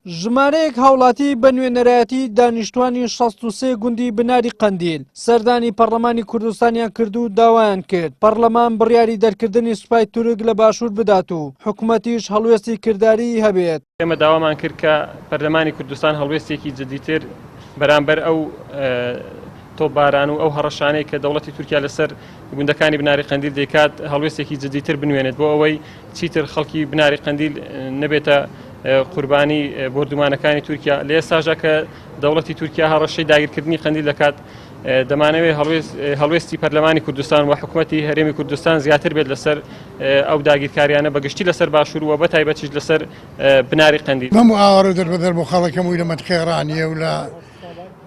ژمارەیەک هاوڵاتی بە نوێنەرایەتی دانیشتووانی 63 گوندی بناری قەندیل سەردانی پەرلەمانی کوردستانیان کرد و داوایان کرد پەرلەمان بڕیاری دەرکردنی سوپای تورک لە باشوور بدات و حکوومەتیش هەڵوێستی کردداری هەبێت. ئێمە داوامان کرد کە پەرلەمانی کوردستان هەڵوێستێکی جدیتر بەرامبەر ئەو تۆپباران و ئەو هەڕەشانەی کە دەوڵەتی تورکیا لەسەر گوندەکانی بناری قەندیل دەکات هەڵوێستێکی جدیتر بنوێنێت بۆ ئەوەی چیتر خەڵکی بناری قەندیل نەبێتە قوربانی بردومانەکانی تورکیا. لە ئێستاژە کە دەوڵەتی تورکیا هەڕەشەی داگیرکردنی قەندیل دەکات دەمانەوێت هەڵوێستی پەرلەمانی کوردستان و حکوومەتی هەرێمی کوردستان زیاتر بێت لەسەر ئەو داگیرکاریانە بەگشتی لەسەر باشوور و بەتایبەتیش لەسەر بناری قەندیل. مەموو ئاوارە دەربەدەر بۆ خەڵەکەم وی لە منتقەی ڕانیە و لە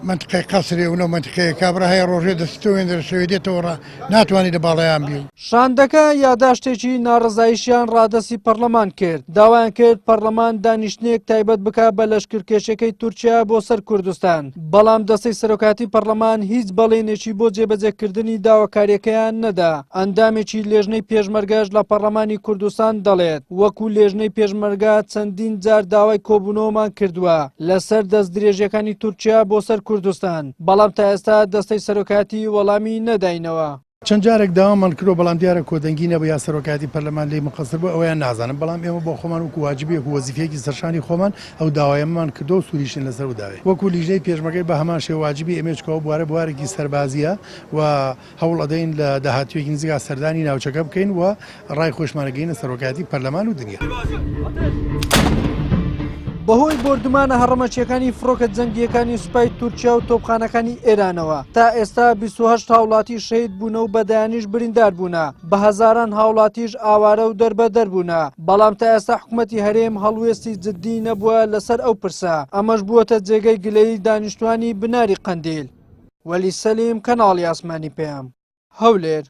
منتقەی قەسرێ و لە منتقەیە کابرا هەیە ڕۆژێ دەستەوێن دەرشەوێ دێتەوە ناتوانانی لە باڵایان بی. شاندەکە یاداشتێکی ناڕزاییشیان ڕادەسی پەرلەمان کرد. داوایان کرد پەرلەمان دانیشتنێک تایبەت بکات بە لەشکرکێشەکەی تورکیا بۆ سەر کوردستان. بەڵام دەستەی سەرۆکاتی پەرلەمان هیچ بەڵێنێکی بۆ جێبەجێکردنی داواکاریەکەیان نەدا. ئەندامێکی لێژنەی پێشمەرگەش لە پەرلەمانی کوردستان دەڵێت وەکو لێژنەی پێشمەرگە چەندین جار داوای کۆبوونەوەمان کردووە لەسەر دەست درێژەکانی تورکیا بۆ سەر کوردستان، بەڵام تا ئێستا دەستەی سەرۆکاتی وەڵامی نەداینەوە. چەند جارێک داوامان کردو بەڵام دیارە کۆدەنگی نەبوو یا سەرۆکاتی پەرلەمان لێی مقەسر بوو ئەویان نازانم، بەڵام ئێمە بۆ خۆمان وەکو واجبێک و وەزیفەیەکی سەرشانی خۆمان ئەو داوایەمان کردو و سووریشین لەسەر و داوێ وەکو لیژنەی پێشمەرگەی بە هەمان شێوە واجبی ئێمەچکەوە بوارە بوارێکی سەربازیە و هەوڵ ئەدەین لە داهاتوویەکی نزیکا سەردانی ناوچەکە بکەین و ڕای خۆشمانەگەینە سەرۆکاتی پەرلەمان و دنیا. بەهۆی بردومانە هەڕەمەچیەکانی فڕۆکە جەنگیەکانی سوپای تورکیا و تۆپخانەکانی ئێرانەوە تا ئێستا 28 هاوڵاتی شەهید بوونە و بەدایانیش بریندار بوونە، بە هەزاران هاوڵاتیش ئاوارە و دەربەدەر بوونە، بەڵام تا ئێستا حکوومەتی هەرێم هەڵوێستی جددی نەبووە لەسەر ئەو پرسە. ئەمەش بووەتە جێگەی گلەی دانیشتووانی بناری قەندیل. وەلی سەلیم، کەناڵی ئاسمانی پێم، هەولێر.